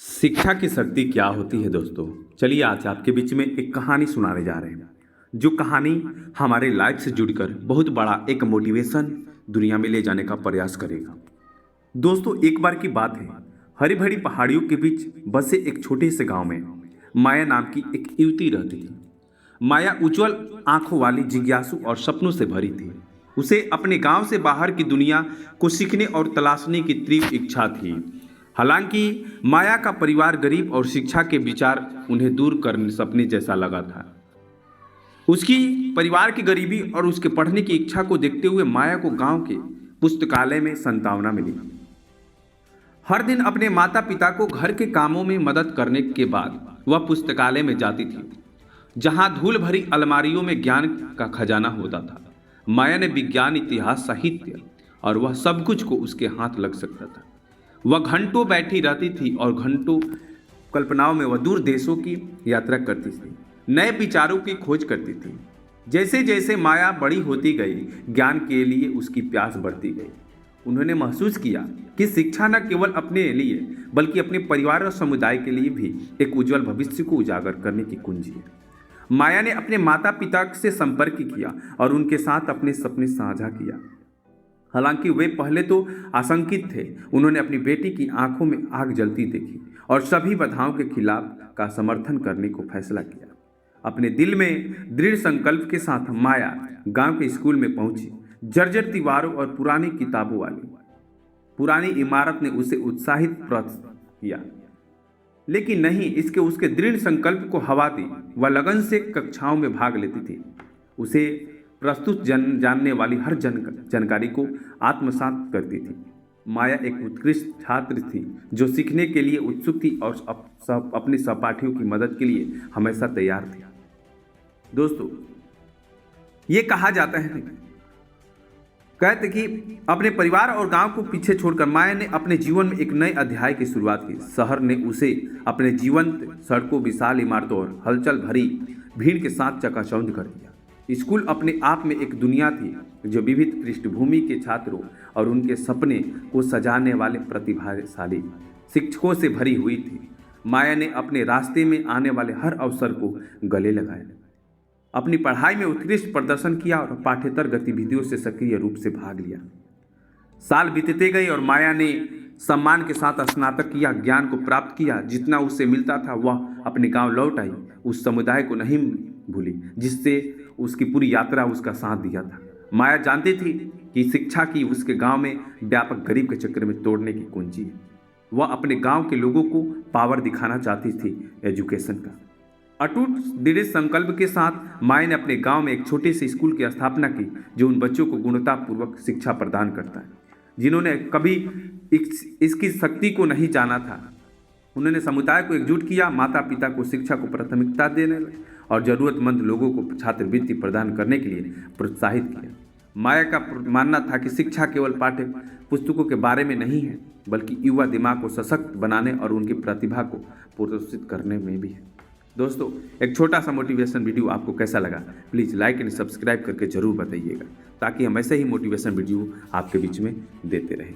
शिक्षा की शक्ति क्या होती है दोस्तों। चलिए आज आपके बीच में एक कहानी सुनाने जा रहे हैं जो कहानी हमारे लाइफ से जुड़कर बहुत बड़ा एक मोटिवेशन दुनिया में ले जाने का प्रयास करेगा। दोस्तों एक बार की बात है, हरी भरी पहाड़ियों के बीच बसे एक छोटे से गांव में माया नाम की एक युवती रहती थी। माया उज्जवल आंखों वाली, जिज्ञासु और सपनों से भरी थी। उसे अपने गांव से बाहर की दुनिया को सीखने और तलाशने की तीव्र इच्छा थी। हालांकि माया का परिवार गरीब और शिक्षा के विचार उन्हें दूर करने सपने जैसा लगा था। उसकी परिवार की गरीबी और उसके पढ़ने की इच्छा को देखते हुए माया को गांव के पुस्तकालय में संतावना मिली। हर दिन अपने माता पिता को घर के कामों में मदद करने के बाद वह पुस्तकालय में जाती थी, जहां धूल भरी अलमारियों में ज्ञान का खजाना होता था। माया ने विज्ञान, इतिहास, साहित्य और वह सब कुछ को उसके हाथ लग सकता था। वह घंटों बैठी रहती थी और घंटों कल्पनाओं में वह दूर देशों की यात्रा करती थी, नए विचारों की खोज करती थी। जैसे जैसे माया बड़ी होती गई, ज्ञान के लिए उसकी प्यास बढ़ती गई। उन्होंने महसूस किया कि शिक्षा न केवल अपने लिए बल्कि अपने परिवार और समुदाय के लिए भी एक उज्जवल भविष्य को उजागर करने की कुंजी है। माया ने अपने माता पिता से संपर्क किया और उनके साथ अपने सपने साझा किया। हालांकि वे पहले तो आशंकित थे। उन्होंने अपनी बेटी की आंखों में आग जलती देखी और सभी बाधाओं के खिलाफ का समर्थन करने को फैसला किया। अपने दिल में दृढ़ संकल्प के साथ माया गांव के स्कूल में पहुंची। जर्जर दीवारों और पुरानी किताबों वाली पुरानी इमारत ने उसे उत्साहित किया, लेकिन नहीं, इसके उसके दृढ़ संकल्प को हवा दी। वह लगन से कक्षाओं में भाग लेती थी। उसे प्रस्तुत जानने वाली हर जानकारी को आत्मसात करती थी। माया एक उत्कृष्ट छात्र थी जो सीखने के लिए उत्सुक थी और अपने सहपाठियों की मदद के लिए हमेशा तैयार थी। दोस्तों ये कहा जाता है, कहते कि अपने परिवार और गांव को पीछे छोड़कर माया ने अपने जीवन में एक नए अध्याय की शुरुआत की। शहर ने उसे अपने जीवंत सड़कों, विशाल इमारतों और हलचल भरी भीड़ के साथ चकाचौंध कर दिया। स्कूल अपने आप में एक दुनिया थी जो विविध पृष्ठभूमि के छात्रों और उनके सपने को सजाने वाले प्रतिभाशाली शिक्षकों से भरी हुई थी। माया ने अपने रास्ते में आने वाले हर अवसर को गले लगाया, अपनी पढ़ाई में उत्कृष्ट प्रदर्शन किया और पाठ्येतर गतिविधियों से सक्रिय रूप से भाग लिया। साल बीतते गए और माया ने सम्मान के साथ स्नातक किया, ज्ञान को प्राप्त किया। जितना उससे मिलता था वह अपने गांव लौट आई। उस समुदाय को नहीं भूली जिससे उसकी पूरी यात्रा उसका साथ दिया था। माया जानती थी कि शिक्षा की उसके गांव में व्यापक गरीब के चक्कर में तोड़ने की कुंजी है। वह अपने गांव के लोगों को पावर दिखाना चाहती थी, एजुकेशन का। अटूट दृढ़ संकल्प के साथ माया ने अपने गांव में एक छोटे से स्कूल की स्थापना की जो उन बच्चों को गुणवत्तापूर्वक शिक्षा प्रदान करता है जिन्होंने कभी इसकी शक्ति को नहीं जाना था। उन्होंने समुदाय को एकजुट किया, माता पिता को शिक्षा को प्राथमिकता देने और जरूरतमंद लोगों को छात्रवृत्ति प्रदान करने के लिए प्रोत्साहित किया। माया का मानना था कि शिक्षा केवल पाठ्य पुस्तकों के बारे में नहीं है बल्कि युवा दिमाग को सशक्त बनाने और उनकी प्रतिभा को प्रोत्साहित करने में भी है। दोस्तों एक छोटा सा मोटिवेशन वीडियो आपको कैसा लगा, प्लीज़ लाइक एंड सब्सक्राइब करके ज़रूर बताइएगा ताकि हम ऐसे ही मोटिवेशन वीडियो आपके बीच में देते रहें।